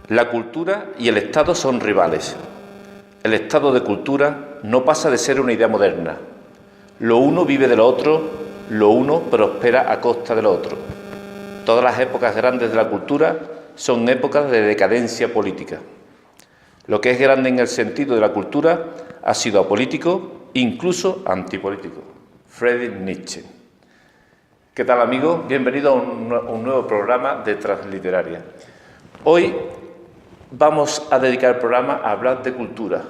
La cultura y el Estado son rivales. El estado de cultura no pasa de ser una idea moderna. Lo uno vive de lo otro, lo uno prospera a costa de lo otro. Todas las épocas grandes de la cultura son épocas de decadencia política. Lo que es grande en el sentido de la cultura ha sido apolítico, incluso antipolítico. Friedrich Nietzsche. ¿Qué tal, amigos? Bienvenidos a un nuevo programa de Transliteraria. Hoy vamos a dedicar el programa a hablar de cultura.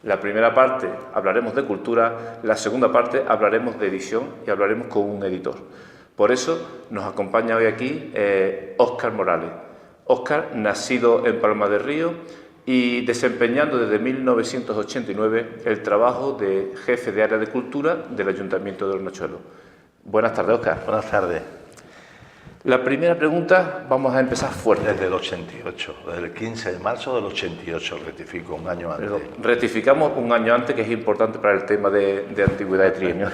La primera parte hablaremos de cultura, la segunda parte hablaremos de edición y hablaremos con un editor. Por eso nos acompaña hoy aquí Óscar Morales. Óscar, nacido en Palma del Río y desempeñando desde 1989 el trabajo de jefe de área de cultura del Ayuntamiento de Hornachuelos. Buenas tardes, Óscar. Buenas tardes. La primera pregunta, vamos a empezar fuerte. Desde el 88, desde el 15 de marzo del 88, rectifico, un año antes. Pero rectificamos un año antes, que es importante para el tema de antigüedad de trienio.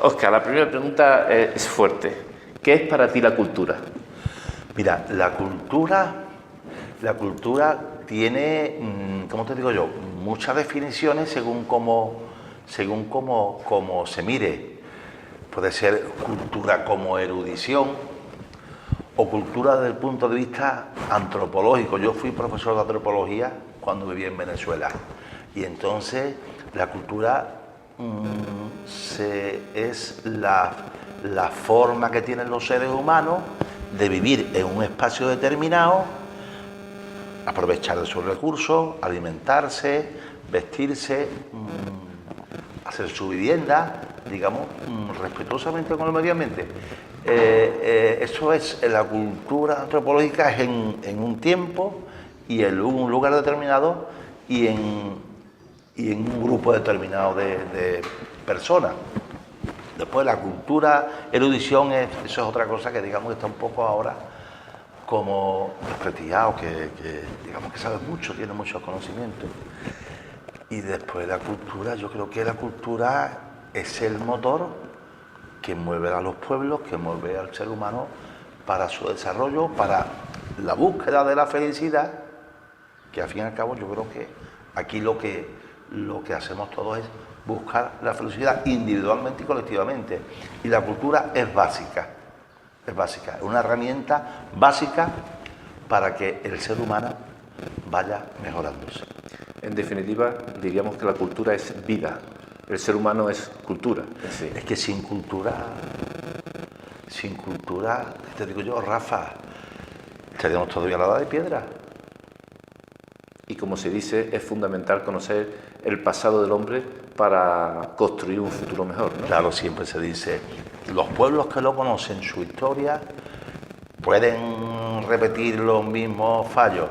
Óscar, la primera pregunta es fuerte. ¿Qué es para ti la cultura? Mira, la cultura tiene, ¿cómo te digo yo? Muchas definiciones según cómo se mire. Puede ser cultura como erudición o cultura desde el punto de vista antropológico. Yo fui profesor de antropología cuando viví en Venezuela y entonces la cultura es la forma que tienen los seres humanos de vivir en un espacio determinado, aprovechar de sus recursos, alimentarse, vestirse, hacer su vivienda, digamos, respetuosamente con el medio ambiente. Eso es, la cultura antropológica es en un tiempo y en un lugar determinado y en un grupo determinado de personas. Después la cultura, erudición, eso es otra cosa que digamos que está un poco ahora como desprestigiado, que digamos que sabe mucho, tiene muchos conocimientos. Y después la cultura, yo creo que la cultura es el motor que mueve a los pueblos, que mueve al ser humano para su desarrollo, para la búsqueda de la felicidad, que al fin y al cabo yo creo que aquí lo que hacemos todos es buscar la felicidad individualmente y colectivamente. Y la cultura es básica, es una herramienta básica para que el ser humano vaya mejorándose. En definitiva, diríamos que la cultura es vida. El ser humano es cultura. Sí. Es que sin cultura, te digo yo, Rafa, estaríamos todavía a la edad de piedra. Y como se dice, es fundamental conocer el pasado del hombre para construir un futuro mejor, ¿no? Claro, siempre se dice, los pueblos que lo conocen, su historia, pueden repetir los mismos fallos.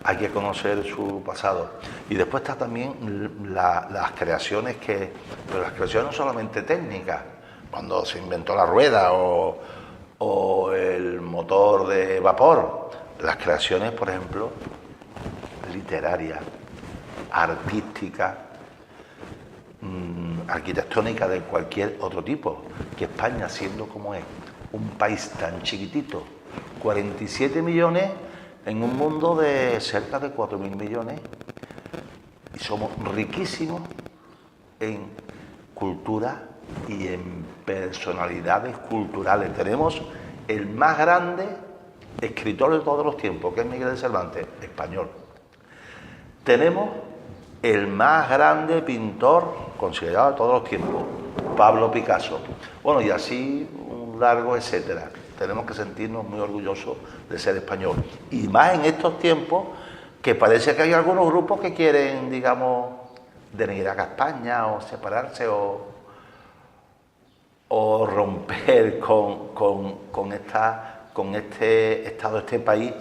Hay que conocer su pasado. Y después está también las creaciones pero las creaciones no solamente técnicas, cuando se inventó la rueda o el motor de vapor, las creaciones, por ejemplo, literarias, artísticas, arquitectónicas de cualquier otro tipo, que España, siendo como es, un país tan chiquitito, 47 millones, en un mundo de cerca de 4.000 millones, y somos riquísimos en cultura y en personalidades culturales. Tenemos el más grande escritor de todos los tiempos, que es Miguel de Cervantes, español. Tenemos el más grande pintor considerado de todos los tiempos, Pablo Picasso. Bueno, y así un largo etcétera. Tenemos que sentirnos muy orgullosos de ser español. Y más en estos tiempos que parece que hay algunos grupos que quieren, digamos, denigrar a España o separarse o romper con este estado, este país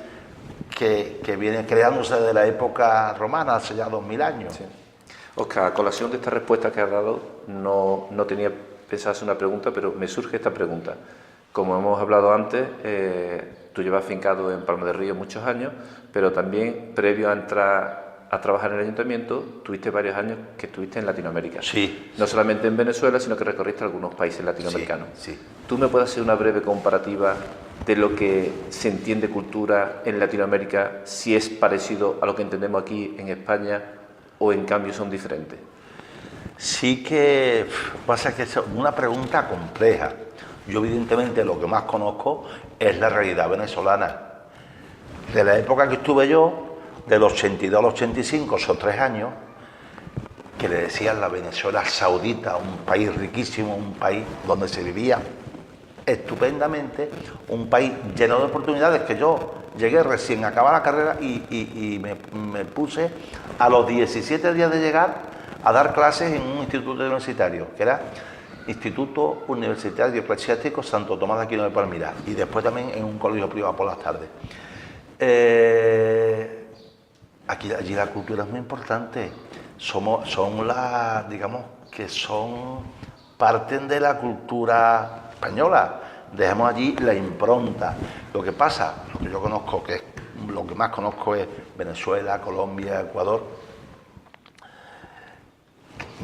que viene creándose de la época romana, hace ya 2000 años. Sí. Óscar, a colación de esta respuesta que has dado, no tenía pensado hacer una pregunta, pero me surge esta pregunta. Como hemos hablado antes, tú llevas afincado en Palma del Río muchos años, pero también, previo a entrar a trabajar en el ayuntamiento, tuviste varios años que estuviste en Latinoamérica. Sí. No solamente en Venezuela, sino que recorriste algunos países latinoamericanos. Sí. ¿Tú me puedes hacer una breve comparativa de lo que se entiende cultura en Latinoamérica, si es parecido a lo que entendemos aquí en España o en cambio son diferentes? Sí que pasa que es una pregunta compleja. Yo evidentemente lo que más conozco es la realidad venezolana. De la época que estuve yo, del 82 al 85, son 3 años, que le decían la Venezuela saudita, un país riquísimo, un país donde se vivía estupendamente, un país lleno de oportunidades, que yo llegué recién a acabar la carrera y me puse a los 17 días de llegar a dar clases en un instituto universitario, que era Instituto Universitario Eclesiástico Santo Tomás de Aquino de Palmira, y después también en un colegio privado por las tardes. Allí la cultura es muy importante. Digamos que parten de la cultura española. Dejamos allí la impronta. Lo que pasa, lo que yo conozco, lo que más conozco es Venezuela, Colombia, Ecuador.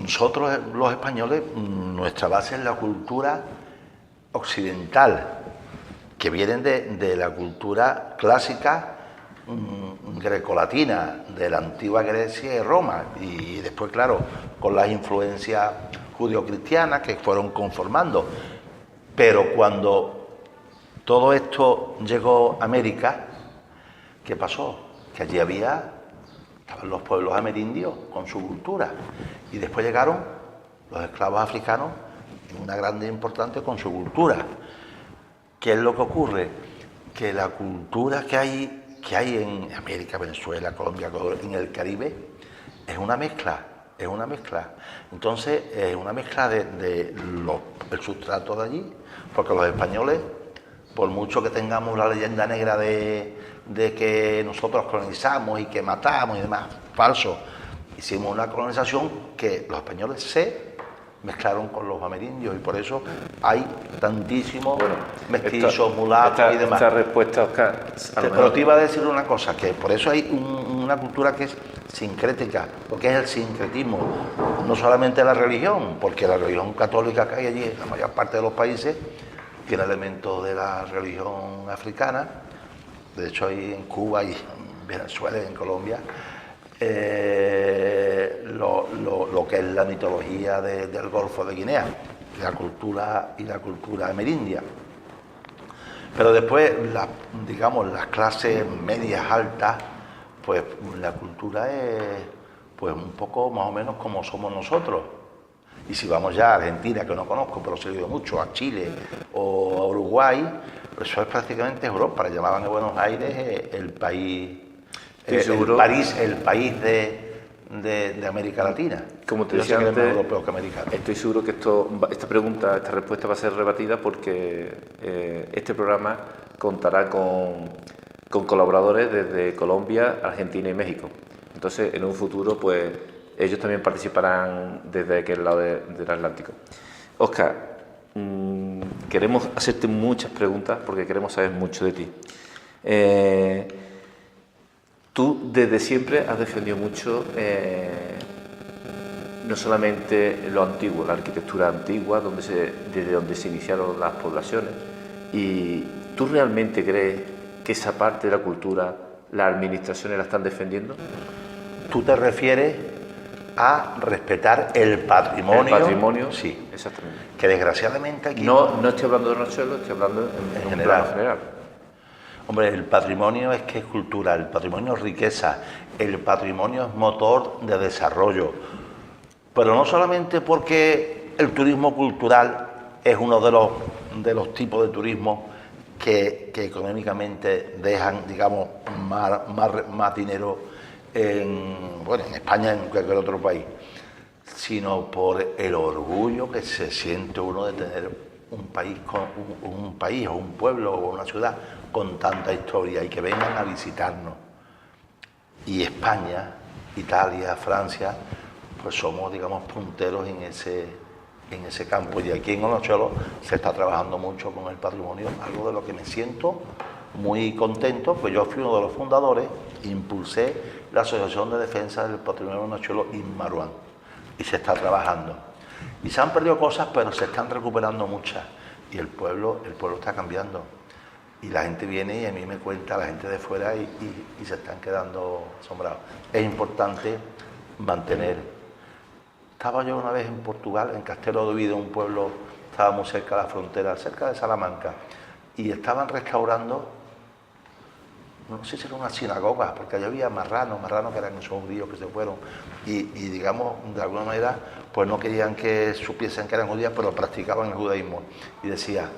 Nosotros, los españoles, nuestra base es la cultura occidental, que vienen de la cultura clásica grecolatina, de la antigua Grecia y Roma, y después, claro, con las influencias judio-cristianas que fueron conformando. Pero cuando todo esto llegó a América, ¿qué pasó? Que allí estaban los pueblos amerindios con su cultura, y después llegaron los esclavos africanos, una grande e importante, con su cultura. ¿Qué es lo que ocurre? Que la cultura que hay en América, Venezuela, Colombia, en el Caribe, es una mezcla. Entonces, es una mezcla del sustrato de allí, porque los españoles, por mucho que tengamos la leyenda negra de que nosotros colonizamos y que matamos y demás, falso, hicimos una colonización que los españoles se mezclaron con los amerindios, y por eso hay tantísimos mestizos, mulatos y demás. Esta respuesta, Oscar, Pero te iba a decir una cosa, que por eso hay una cultura que es sincrética, porque es el sincretismo, no solamente la religión, porque la religión católica que hay allí, en la mayor parte de los países, tiene elementos de la religión africana. De hecho, hay en Cuba y en Venezuela y en Colombia lo que es la mitología del Golfo de Guinea, la cultura amerindia. Pero después, digamos, las clases medias altas, pues la cultura es pues un poco más o menos como somos nosotros. Y si vamos ya a Argentina, que no conozco, pero se he ido mucho, a Chile o a Uruguay, pues eso es prácticamente Europa. Le llamaban a Buenos Aires el país, el país de América Latina. Como te decía antes, europeo que americano. Estoy seguro que esta respuesta va a ser rebatida, porque este programa contará con colaboradores desde Colombia, Argentina y México. Entonces, en un futuro, pues ellos también participarán desde aquel lado del Atlántico. Óscar, queremos hacerte muchas preguntas porque queremos saber mucho de ti. Tú desde siempre has defendido mucho no solamente lo antiguo, la arquitectura antigua, desde donde se iniciaron las poblaciones, y ¿tú realmente crees que esa parte de la cultura las administraciones la están defendiendo? ¿Tú te refieres a respetar el patrimonio? El patrimonio, sí, exactamente. Que desgraciadamente aquí... No estoy hablando de Riachuelo, estoy hablando en un plano general. Hombre, el patrimonio es que es cultura, el patrimonio es riqueza, el patrimonio es motor de desarrollo. Pero no solamente porque el turismo cultural es uno de los tipos de turismo que económicamente dejan, digamos, más dinero en España, en cualquier otro país, sino por el orgullo que se siente uno de tener un país o un pueblo o una ciudad con tanta historia, y que vengan a visitarnos. Y España, Italia, Francia, pues somos, digamos, punteros en ese campo, y aquí en Riachuelo se está trabajando mucho con el patrimonio, algo de lo que me siento muy contento, pues yo fui uno de los fundadores, impulsé la Asociación de Defensa del Patrimonio de Riachuelo, Inmaruán, y se está trabajando. Y se han perdido cosas, pero se están recuperando muchas, y el pueblo está cambiando. y la gente viene y a mí me cuenta, la gente de fuera, y se están quedando asombrados. Es importante mantener. Estaba yo una vez en Portugal, en Castelo de Vido, un pueblo, estábamos cerca de la frontera, cerca de Salamanca, y estaban restaurando, no sé si era una sinagoga, porque allá había marranos que eran esos judíos que se fueron, y digamos, de alguna manera, pues no querían que supiesen que eran judíos, pero practicaban el judaísmo. Y decía,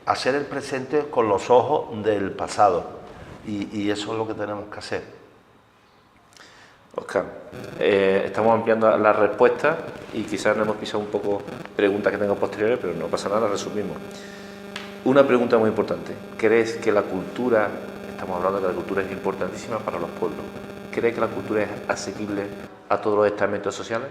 hacer el presente con los ojos del pasado, y eso es lo que tenemos que hacer. Óscar, estamos ampliando las respuestas y quizás nos hemos pisado un poco preguntas que tengo posteriores, pero no pasa nada, resumimos. Una pregunta muy importante, ¿crees que la cultura, estamos hablando de que la cultura es importantísima para los pueblos, ¿crees que la cultura es asequible a todos los estamentos sociales?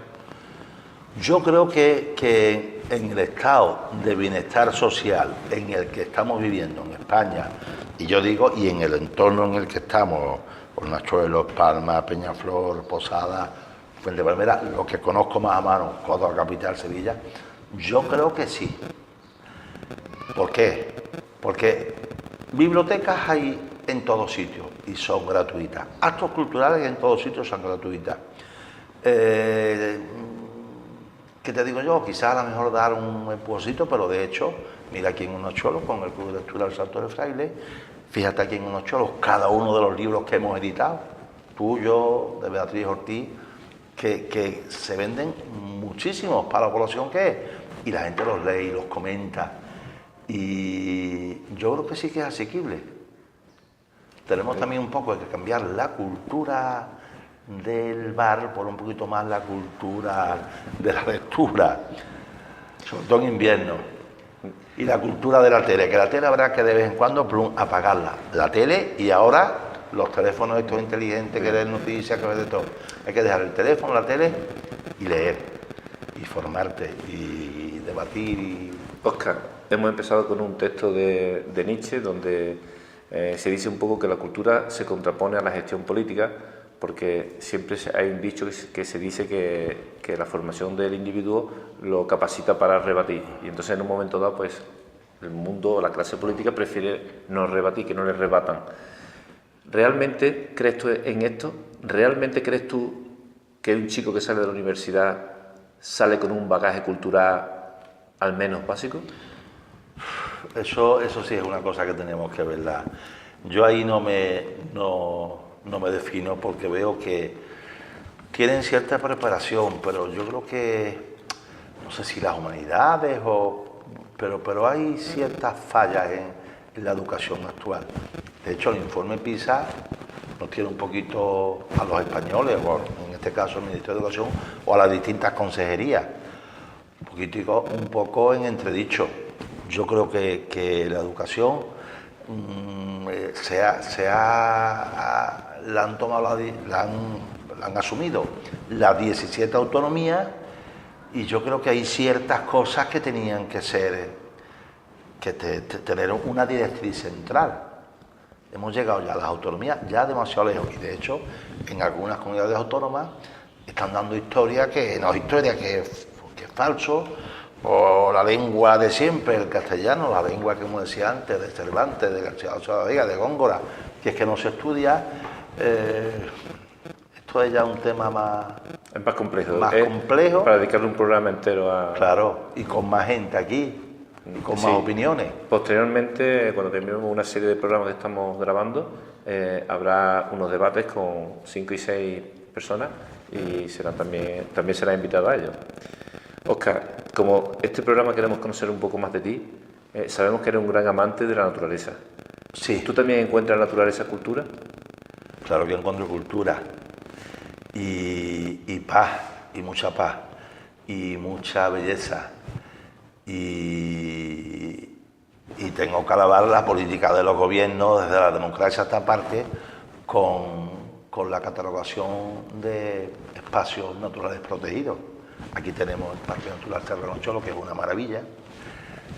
Yo creo que en el estado de bienestar social en el que estamos viviendo en España, y yo digo, y en el entorno en el que estamos, Hornachuelos, Palma, Peñaflor, Posada, Fuentepalmera, lo que conozco más a mano, Córdoba capital, Sevilla, yo creo que sí. ¿Por qué? Porque bibliotecas hay en todos sitios y son gratuitas. Actos culturales en todos sitios son gratuitas. ¿Qué te digo yo? Quizás a lo mejor dar un empujoncito, pero de hecho, mira aquí en Hornachuelos, con el Club de Lectura del Salto del Fraile, fíjate aquí en Hornachuelos, cada uno de los libros que hemos editado, tuyo, de Beatriz Ortiz, que se venden muchísimos para la población que es, y la gente los lee y los comenta, y yo creo que sí que es asequible. Tenemos también un poco de que cambiar la cultura del bar por un poquito más la cultura de la lectura, sobre todo en invierno, y la cultura de la tele, que la tele habrá que de vez en cuando apagarla, la tele, y ahora los teléfonos estos inteligentes que leen noticias, que ven de todo, hay que dejar el teléfono, la tele y leer y formarte y debatir. Óscar, hemos empezado con un texto de Nietzsche donde se dice un poco que la cultura se contrapone a la gestión política, porque siempre hay un dicho que se dice que la formación del individuo lo capacita para rebatir, y entonces en un momento dado pues el mundo o la clase política prefiere no rebatir, que no le rebatan. ¿Realmente crees tú en esto? ¿Realmente crees tú que un chico que sale de la universidad sale con un bagaje cultural al menos básico? Eso sí es una cosa que tenemos que verla. Yo ahí no me defino, porque veo que tienen cierta preparación, pero yo creo que, no sé si las humanidades, pero hay ciertas fallas en la educación actual. De hecho, el informe PISA nos tiene un poquito a los españoles, o en este caso al Ministerio de Educación, o a las distintas consejerías, un poco en entredicho. Yo creo que la educación la han tomado, la han asumido las 17 autonomías, y yo creo que hay ciertas cosas que tenían que ser, tener una directriz central. Hemos llegado ya a las autonomías ya demasiado lejos, y de hecho en algunas comunidades autónomas están dando historia que no es historia, que es falso, o la lengua de siempre, el castellano, la lengua que, como decía antes, de Cervantes, de García Saavedra, de Góngora, que es que no se estudia. Esto es ya un tema más... Es más complejo. Más complejo. Para dedicarle un programa entero a... Claro, y con más gente aquí, y con más opiniones. Posteriormente, cuando terminemos una serie de programas que estamos grabando, habrá unos debates con 5 y 6 personas, y también será invitado a ellos. Óscar, como este programa queremos conocer un poco más de ti, sabemos que eres un gran amante de la naturaleza. Sí. ¿Tú también encuentras en la naturaleza cultura? Claro que encuentro cultura. Y paz, y mucha paz, y mucha belleza. Y tengo que alabar la política de los gobiernos, desde la democracia hasta parte, con la catalogación de espacios naturales protegidos. Aquí tenemos el Parque Natural Serra de los Cholos, que es una maravilla.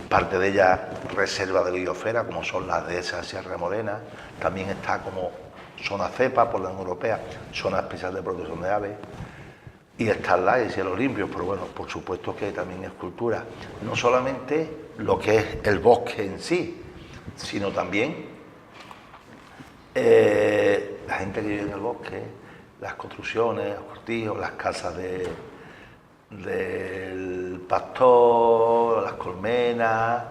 Parte de ella reserva de biosfera, como son las de esa Sierra Morena. También está como zona cepa por la Unión Europea, zona especial de protección de aves. Y están las de cielos limpios, pero bueno, por supuesto que también es cultura. No solamente lo que es el bosque en sí, sino también La gente que vive en el bosque, las construcciones, los cortijos, las casas del pastor, las colmenas,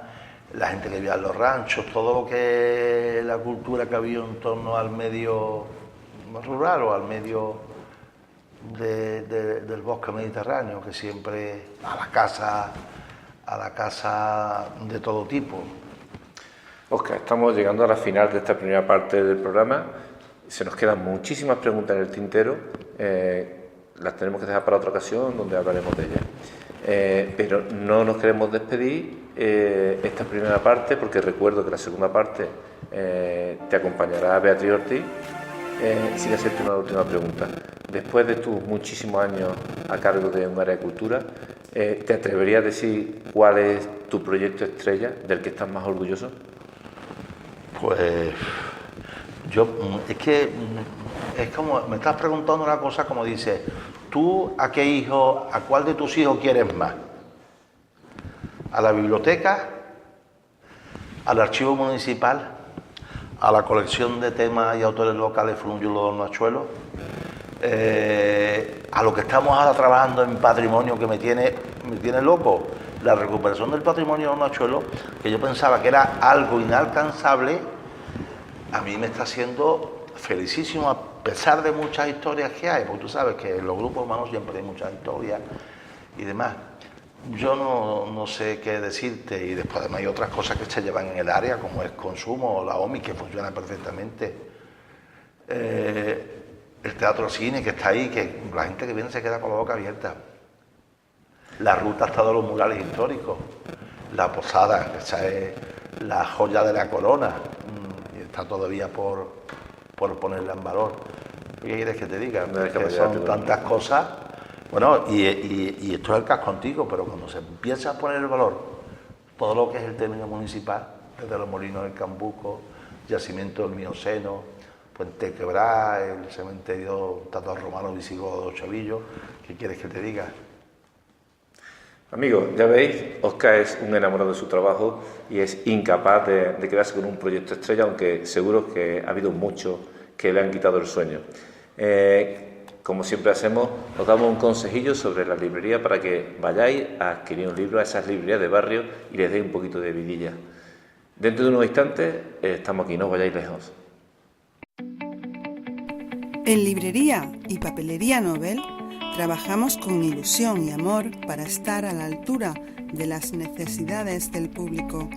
la gente que vive en los ranchos, todo lo que la cultura que había en torno al medio rural o al medio del bosque mediterráneo, que siempre a la casa de todo tipo. Oscar, estamos llegando a la final de esta primera parte del programa. Se nos quedan muchísimas preguntas en el tintero. Las tenemos que dejar para otra ocasión donde hablaremos de ellas. Pero no nos queremos despedir esta primera parte, porque recuerdo que la segunda parte te acompañará Beatriz Ortiz. Sin hacerte una última pregunta. Después de tus muchísimos años a cargo de un área de cultura, ¿te atreverías a decir cuál es tu proyecto estrella del que estás más orgulloso? Pues es como, me estás preguntando una cosa como dice, ¿tú a cuál de tus hijos quieres más? ¿A la biblioteca? ¿Al archivo municipal? ¿A la colección de temas y autores locales Frúngiulo de Hornachuelo? A lo que estamos ahora trabajando en patrimonio que me tiene loco, la recuperación del patrimonio de Hornachuelo, que yo pensaba que era algo inalcanzable, a mí me está haciendo felicísimo, a pesar de muchas historias que hay, porque tú sabes que en los grupos humanos siempre hay muchas historias y demás. Yo no sé qué decirte, y después además hay otras cosas que se llevan en el área, como el consumo o la OMI, que funciona perfectamente. El teatro cine que está ahí, que la gente que viene se queda con la boca abierta. La ruta hasta de los murales históricos, la posada, esa es la joya de la corona, y está todavía por ponerla en valor. ¿Qué quieres que te diga? Que son tantas cosas. Bueno, y esto es el caso contigo, pero cuando se empieza a poner el valor, todo lo que es el término municipal, desde los molinos del Cambuco, yacimiento del Mioceno, Puente Quebrá, el cementerio Tato Romano Visigodo de Ochovillo, ¿qué quieres que te diga? Amigos, ya veis, Oscar es un enamorado de su trabajo y es incapaz de quedarse con un proyecto estrella, aunque seguro que ha habido muchos que le han quitado el sueño. Como siempre hacemos, os damos un consejillo sobre la librería para que vayáis a adquirir un libro a esas librerías de barrio y les deis un poquito de vidilla. Dentro de unos instantes estamos aquí, no os vayáis lejos. En Librería y Papelería Nobel trabajamos con ilusión y amor para estar a la altura de las necesidades del público.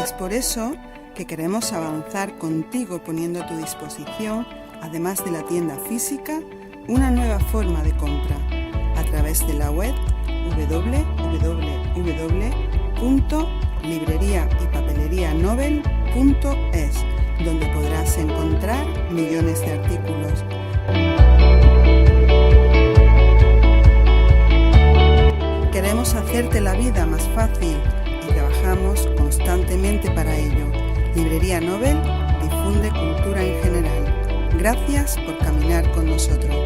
Es por eso que queremos avanzar contigo poniendo a tu disposición, además de la tienda física, una nueva forma de compra a través de la web www.libreriaypapelerianobel.es, donde podrás encontrar millones de artículos. Queremos hacerte la vida más fácil y trabajamos constantemente para ello. Librería Nobel difunde cultura en general. Gracias por caminar con nosotros.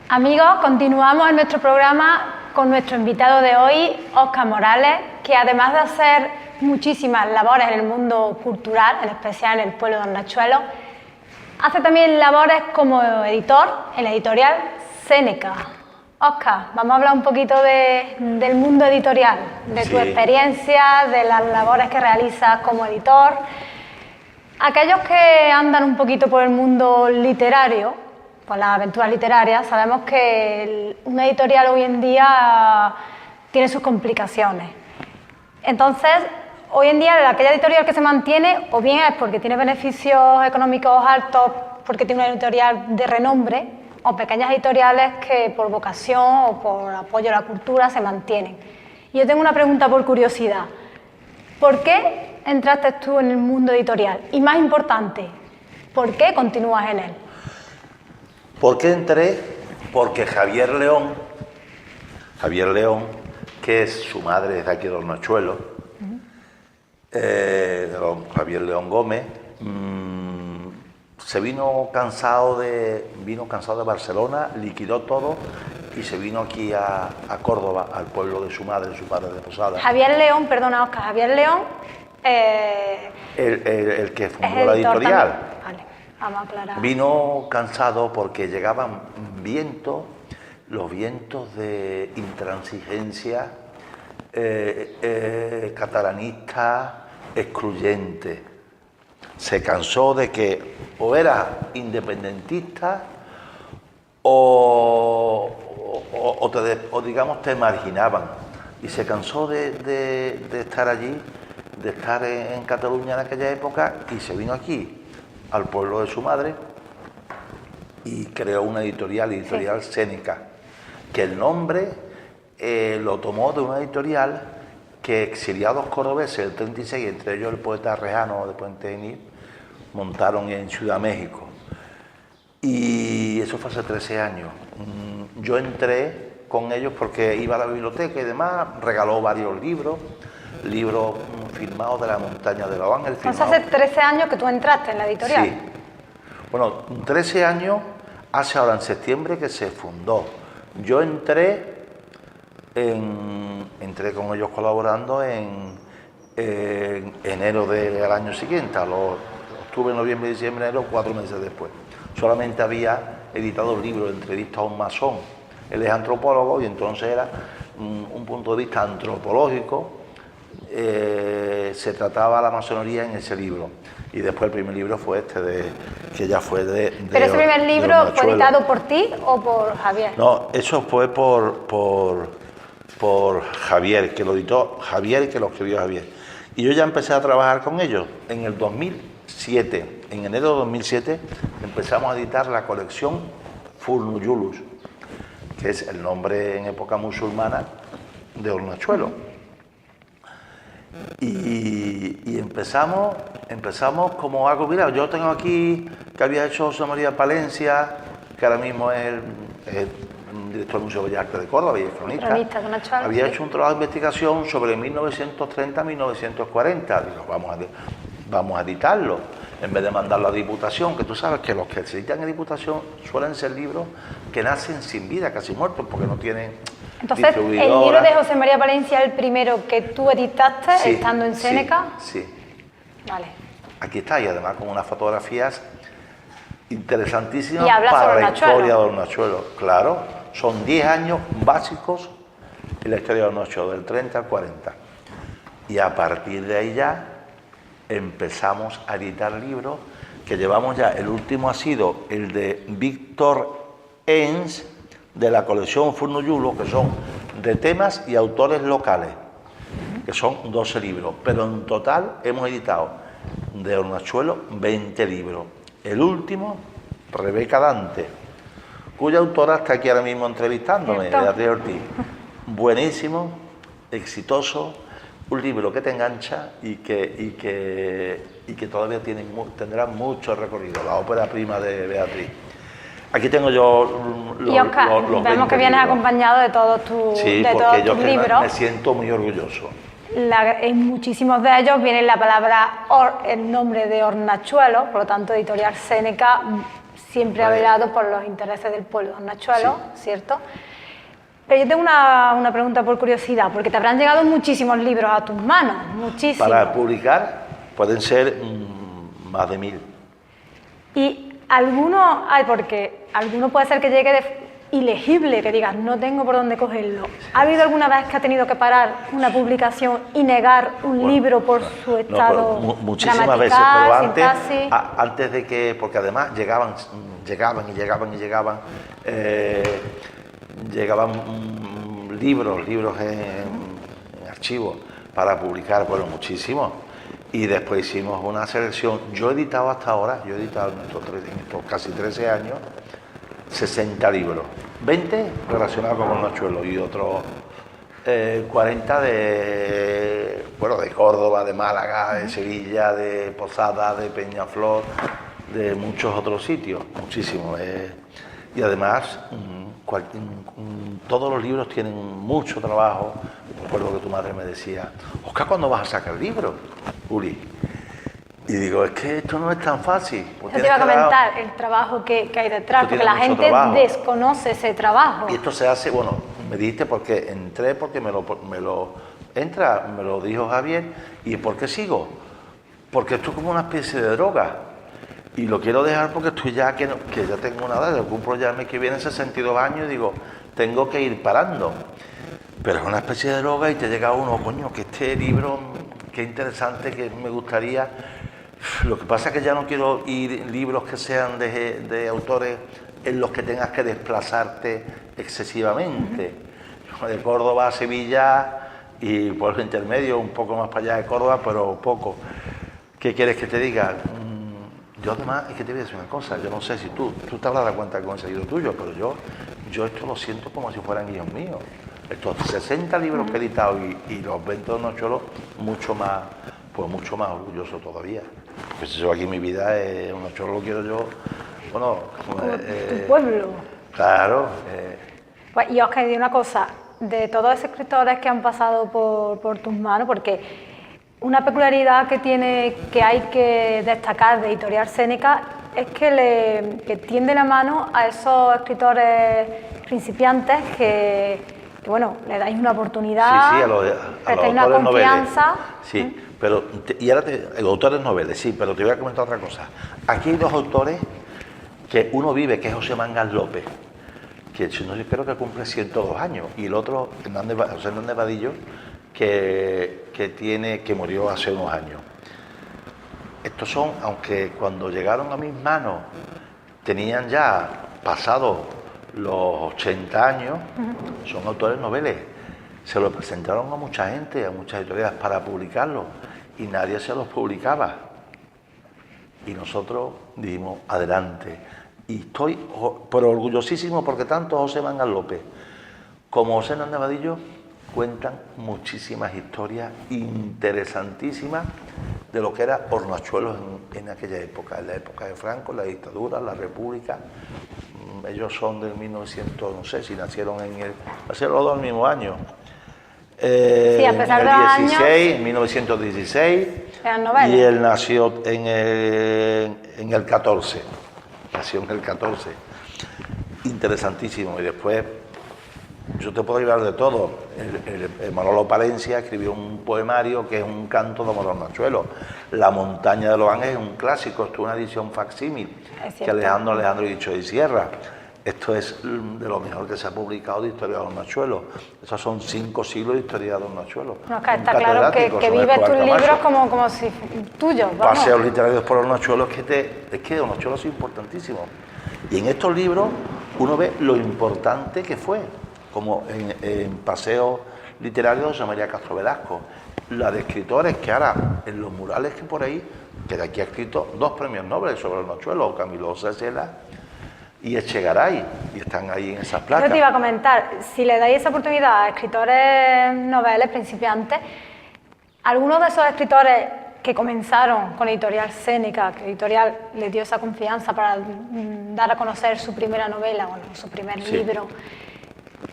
Amigos, continuamos en nuestro programa con nuestro invitado de hoy, Óscar Morales, que además de hacer muchísimas labores en el mundo cultural, en especial en el pueblo de Hornachuelo, hace también labores como editor en la editorial Séneca. Óscar, vamos a hablar un poquito del mundo editorial, de tu experiencia, de las labores que realizas como editor. Aquellos que andan un poquito por el mundo literario, por las aventuras literarias, sabemos que una editorial hoy en día tiene sus complicaciones. Entonces, hoy en día aquella editorial que se mantiene, o bien es porque tiene beneficios económicos altos, porque tiene una editorial de renombre, o pequeñas editoriales que por vocación o por apoyo a la cultura se mantienen. Y yo tengo una pregunta por curiosidad. ¿Por qué entraste tú en el mundo editorial? Y más importante, ¿por qué continúas en él? ¿Por qué entré? Porque Javier León, que es su madre, es de aquí de Hornachuelo, Javier León Gómez, vino cansado de Barcelona, liquidó todo y se vino aquí a Córdoba, al pueblo de su padre de Posada. Javier León, perdona Óscar, Javier León... el que fundó es la editor editorial. también. Vale, vamos a aclarar. Vino cansado porque llegaban vientos, los vientos de intransigencia, catalanista, excluyente. Se cansó de que o era independentista o digamos te marginaban, y se cansó de estar allí, de estar en Cataluña en aquella época, y se vino aquí al pueblo de su madre y creó una editorial Séneca, que el nombre lo tomó de una editorial que exiliados cordobeses del 36, entre ellos el poeta Rejano de Puente Genil, montaron en Ciudad México. Y eso fue hace 13 años. Yo entré con ellos porque iba a la biblioteca y demás, regaló varios libros firmados de la montaña de los Ángeles. Entonces hace 13 años que tú entraste en la editorial. Sí. Bueno, 13 años hace ahora en septiembre que se fundó. Yo entré con ellos colaborando en enero del año siguiente, octubre, noviembre, diciembre, enero, 4 meses después. Solamente había editado el libro de entrevistas a un masón. Él es antropólogo y entonces era un punto de vista antropológico. Se trataba la masonería en ese libro. Y después el primer libro fue que ya fue de ¿Pero ese primer libro fue editado por ti o por Javier? No, eso fue por Javier, que lo editó Javier y que lo escribió Javier. Y yo ya empecé a trabajar con ellos en el 2007. En enero de 2007 empezamos a editar la colección Furnuyulus, que es el nombre en época musulmana de Hornachuelo. Y empezamos como algo, mira, yo tengo aquí que había hecho José María Palencia, que ahora mismo es el director del Museo de Bellas Artes de Córdoba y es cronista. Había hecho un trabajo de investigación sobre 1930-1940. Digo, vamos a editarlo, en vez de mandarlo a Diputación, que tú sabes que los que se editan en Diputación suelen ser libros que nacen sin vida, casi muertos, porque no tienen... Entonces, ¿el libro de José María Palencia es el primero que tú editaste, sí, estando en Séneca? Sí. Vale. Aquí está, y además con unas fotografías interesantísimas para la historia de Hornachuelo. Claro, son 10 años básicos en la historia de Hornachuelo, del 30 al 40. Y a partir de ahí ya empezamos a editar libros que llevamos ya. El último ha sido el de Víctor Ens, de la colección Furnuyulo, que son de temas y autores locales, que son 12 libros, pero en total hemos editado de Hornachuelo 20 libros. El último, Rebeca Dante, cuya autora está aquí ahora mismo entrevistándome, Beatriz Ortiz. Buenísimo, exitoso, un libro que te engancha y que todavía tendrá mucho recorrido, la ópera prima de Beatriz. Aquí tengo yo los vemos que vienes acompañado de todos tus libros. Me siento muy orgulloso. En muchísimos de ellos viene la palabra, el nombre de Hornachuelo, por lo tanto Editorial Séneca siempre ha velado por los intereses del pueblo de Hornachuelo, sí, ¿cierto? Pero yo tengo una pregunta por curiosidad, porque te habrán llegado muchísimos libros a tus manos, muchísimos. Para publicar pueden ser más de 1000. Y alguno puede ser que llegue ilegible, que digas, no tengo por dónde cogerlo. ¿Ha habido alguna vez que ha tenido que parar una publicación y negar un libro por su estado muchísimas veces, pero antes de que, porque además llegaban libros en archivo para publicar, bueno, muchísimos. Y después hicimos una selección. Yo he editado hasta ahora, en estos casi 13 años, 60 libros. 20 relacionados con Hornachuelo y otros 40 de Córdoba, de Málaga, de Sevilla, de Posada, de Peñaflor, de muchos otros sitios, muchísimos. Y además, todos los libros tienen mucho trabajo. Recuerdo que tu madre me decía, Óscar, ¿cuándo vas a sacar libros, Uli? Y digo, es que esto no es tan fácil. Yo te iba a comentar el trabajo que hay detrás, porque la gente desconoce ese trabajo. Y esto se hace, bueno, me dijiste porque entré, porque me lo dijo Javier. ¿Y por qué sigo? Porque esto es como una especie de droga. Y lo quiero dejar porque estoy ya, que ya tengo una edad, yo cumplo ya el mes que viene 62 años y digo, tengo que ir parando. Pero es una especie de droga y te llega uno, coño, que este libro, qué interesante, que me gustaría. Lo que pasa es que ya no quiero ir libros que sean de autores en los que tengas que desplazarte excesivamente. De Córdoba a Sevilla y por el intermedio, un poco más para allá de Córdoba, pero poco. ¿Qué quieres que te diga? Yo además, es que te voy a decir una cosa, yo no sé si tú te habrás dado cuenta con el seguido tuyo, pero yo esto lo siento como si fueran guiones míos. Estos 60 libros que he editado y los 20 de Nochuelo, mucho más orgulloso todavía. Pues yo aquí en mi vida, un Nochuelo lo quiero yo, bueno... tu pueblo. Claro. Pues, y Óscar, di una cosa, de todos esos escritores que han pasado por tus manos, porque una peculiaridad que hay que destacar de Editorial Séneca es que tiende la mano a esos escritores principiantes que bueno, le dais una oportunidad, sí, a los una confianza. Noveles. Sí, pero y ahora autores noveles, sí, pero te voy a comentar otra cosa. Aquí hay dos autores que uno vive, que es José Mangas López, que yo creo que cumple 102 años, y el otro, José Hernández Vadillo, que murió hace unos años. Estos son, aunque cuando llegaron a mis manos tenían ya pasado los 80 años, son autores noveles. Se lo presentaron a mucha gente, a muchas editoriales para publicarlos y nadie se los publicaba. Y nosotros dijimos, adelante. Y estoy orgullosísimo porque tanto José Mangas López como José Hernández Vadillo cuentan muchísimas historias interesantísimas de lo que era Hornachuelos en aquella época, en la época de Franco, la dictadura, la república. Ellos son del 1900, no sé si nacieron nacieron los dos el mismo año. Sí, a pesar de los 16, años, en 1916. Eran novelas. Y él nació en el 14. Nació en el 14. Interesantísimo. Y después, yo te puedo hablar de todo. El Manolo Palencia escribió un poemario que es un canto de Hornachuelos. La montaña de los ángeles es un clásico, esto es una edición facsímil que Alejandro Dicho y Sierra. Esto es de lo mejor que se ha publicado de historia de Hornachuelos. Esos son 5 siglos de historia de Hornachuelos. No, está claro que vives tus libros como si tuyos. Paseos literarios por Hornachuelos, es que Hornachuelos es importantísimo. Y en estos libros uno ve lo importante que fue, como en Paseos literarios de José María Castro Velasco. La de escritores que ahora, en los murales que por ahí, que de aquí ha escrito 2 premios Nobel sobre Hornachuelos, Camilo Sesela y Echegaray, y están ahí en esas placas. Yo te iba a comentar, si le dais esa oportunidad a escritores noveles principiantes, algunos de esos escritores que comenzaron con Editorial Séneca, que Editorial les dio esa confianza para dar a conocer su primera novela, bueno, su primer libro,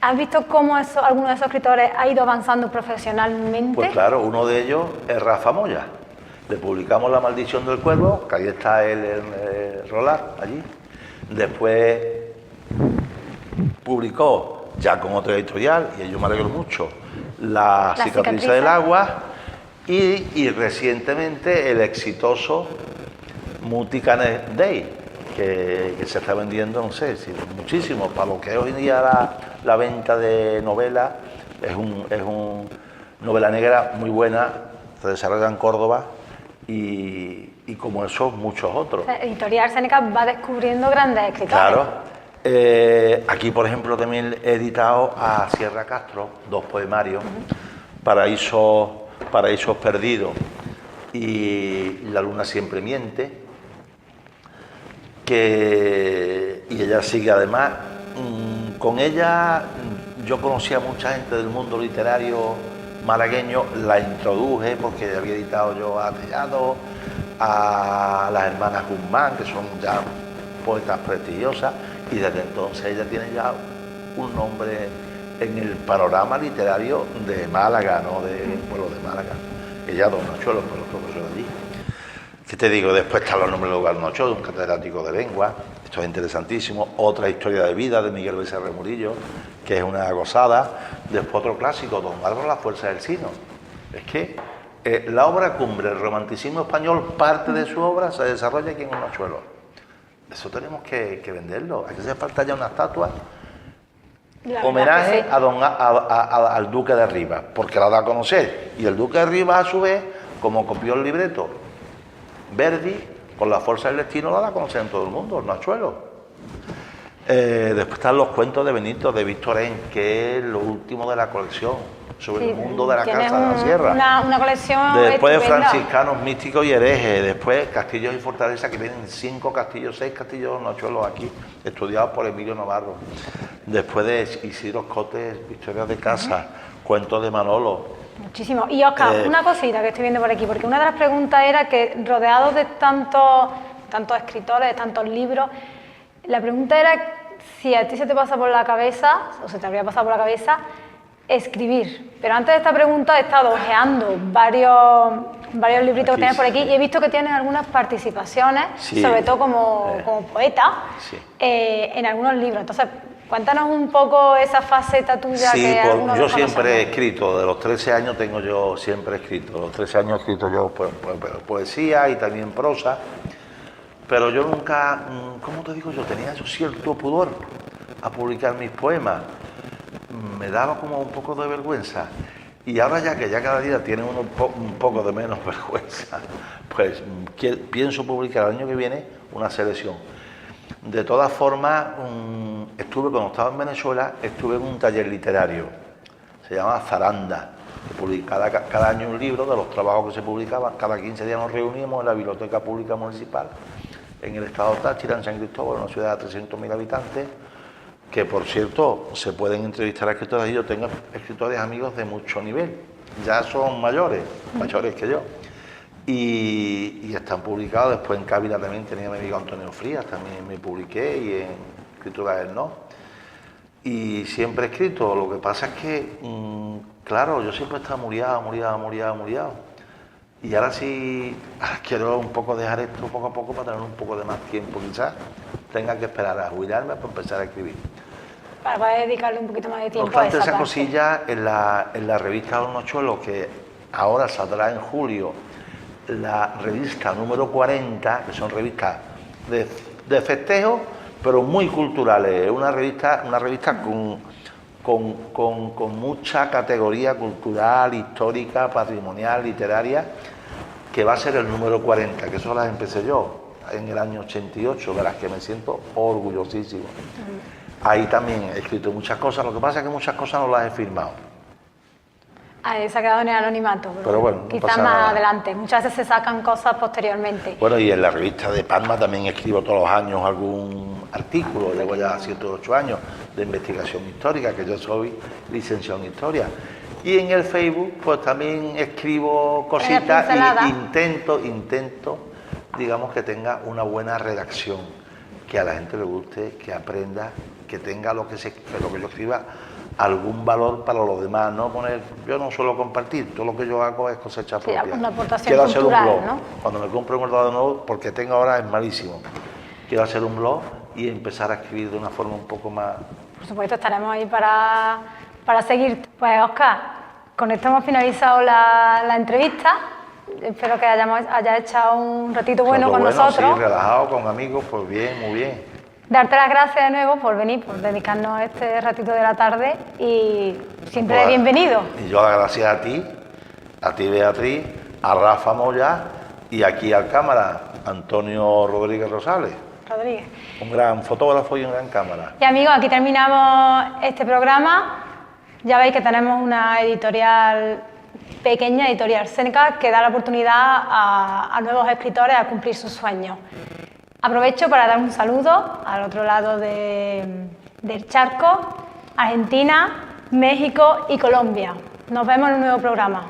¿has visto cómo alguno de esos escritores ha ido avanzando profesionalmente? Pues claro, uno de ellos es Rafa Moya. Le publicamos La maldición del cuervo, que ahí está el Rolar, allí. Después publicó, ya con otra editorial, y yo me alegro mucho, La cicatriz del agua, y recientemente el exitoso Multicanes Day, que se está vendiendo, no sé, muchísimo. Para lo que es hoy en día la venta de novelas, es un novela negra muy buena, se desarrolla en Córdoba y como eso muchos otros. Editorial Séneca va descubriendo grandes escritores. Claro. Aquí, por ejemplo, también he editado a Sierra Castro 2 poemarios, Paraísos perdidos y La luna siempre miente. Y ella sigue además, con ella yo conocí a mucha gente del mundo literario malagueño, la introduje porque había editado yo a Tellado, a las hermanas Guzmán, que son ya poetas prestigiosas, y desde entonces ella tiene ya un nombre en el panorama literario de Málaga, no del pueblo de Málaga. Ella, don Nachuelo, fue los profesores de allí. ¿Qué te digo? Después está los nombres de Lugar Nocho, de un catedrático de lengua. Esto es interesantísimo. Otra historia de vida de Miguel Becerra Murillo, que es una gozada. Después otro clásico, Don Álvaro, La fuerza del sino. Es que la obra cumbre, el romanticismo español, parte de su obra se desarrolla aquí en Hornachuelos. Eso tenemos que venderlo. Aquí hace falta ya una estatua. Homenaje al Duque de Rivas, porque la da a conocer. Y el Duque de Rivas, a su vez, como copió el libreto Verdi, con La fuerza del destino, la da a conocer en todo el mundo, Hornachuelos. Después están los cuentos de Benito, de Víctor En, que es lo último de la colección, sobre el mundo de la Casa de la Sierra. Una colección después estupenda. Franciscanos, místicos y herejes. Después castillos y fortalezas, que vienen 5 castillos, 6 castillos de Hornachuelos aquí, estudiados por Emilio Navarro. Después de Isidro Cotes, historias de casa, cuentos de Manolo. Muchísimo. Y Óscar, una cosita que estoy viendo por aquí, porque una de las preguntas era que, rodeados de tantos escritores, de tantos libros, la pregunta era si a ti se te pasa por la cabeza, o se te habría pasado por la cabeza, escribir. Pero antes de esta pregunta he estado ojeando varios libritos que tienes por aquí y he visto que tienes algunas participaciones, sobre todo como poeta, en algunos libros. Entonces, cuéntanos un poco esa faceta tuya. Sí, pues yo siempre he escrito, de los 13 años tengo yo siempre escrito, los 13 años he escrito yo poesía y también prosa, pero yo nunca, ¿cómo te digo yo? Tenía yo cierto pudor a publicar mis poemas, me daba como un poco de vergüenza, y ahora ya que ya cada día tiene uno un poco de menos vergüenza, pues pienso publicar el año que viene una selección. De todas formas, cuando estaba en Venezuela, estuve en un taller literario, se llama Zaranda, que publicaba cada año un libro de los trabajos que se publicaban. Cada 15 días nos reuníamos en la Biblioteca Pública Municipal, en el estado Táchira, en San Cristóbal, una ciudad de 300.000 habitantes, que por cierto se pueden entrevistar a escritores, y yo tengo escritores amigos de mucho nivel, ya son mayores que yo. Y están publicados. Después en Cávila también tenía a mi amigo Antonio Frías, también me publiqué, y en Escritura del No. Y siempre he escrito, lo que pasa es que, claro, yo siempre he estado muriado. Y ahora sí, quiero un poco dejar esto poco a poco para tener un poco de más tiempo, quizás tenga que esperar a jubilarme para empezar a escribir. Para dedicarle un poquito más de tiempo no obstante, a esa esa parte. cosilla en la revista Hornachuelos, que ahora saldrá en julio, la revista número 40, que son revistas de festejo, pero muy culturales. Es una revista con mucha categoría cultural, histórica, patrimonial, literaria, que va a ser el número 40, que eso las empecé yo en el año 88, de las que me siento orgullosísimo. Ahí también he escrito muchas cosas, lo que pasa es que muchas cosas no las he firmado. Se ha quedado en el anonimato, pero bueno, no quizás más adelante. Muchas veces se sacan cosas posteriormente. Bueno, y en la revista de Palma también escribo todos los años algún artículo, llevo ya 7 o 8 años de investigación histórica, que yo soy licenciado en historia. Y en el Facebook pues también escribo cositas y intento, digamos, que tenga una buena redacción, que a la gente le guste, que aprenda, que tenga lo que yo escriba algún valor para los demás, ¿no? Yo no suelo compartir, todo lo que yo hago es cosecha propia. Una aportación Quiero hacer cultural, un blog, ¿no? Cuando me compre un ordenador nuevo, porque tengo ahora es malísimo. Quiero hacer un blog y empezar a escribir de una forma un poco más... Por supuesto, estaremos ahí para seguir. Pues, Óscar, con esto hemos finalizado la entrevista. Espero que hayas echado un ratito bueno con nosotros. Sí, relajado, con amigos, pues bien, muy bien. Darte las gracias de nuevo por venir, por dedicarnos este ratito de la tarde, y siempre pues, bienvenido. Y yo las gracias a ti Beatriz, a Rafa Moya y aquí al cámara, Antonio Rodríguez Rosales. Un gran fotógrafo y un gran cámara. Y amigos, aquí terminamos este programa. Ya veis que tenemos una editorial pequeña, Editorial Seneca, que da la oportunidad a nuevos escritores a cumplir sus sueños. Aprovecho para dar un saludo al otro lado del charco, Argentina, México y Colombia. Nos vemos en un nuevo programa.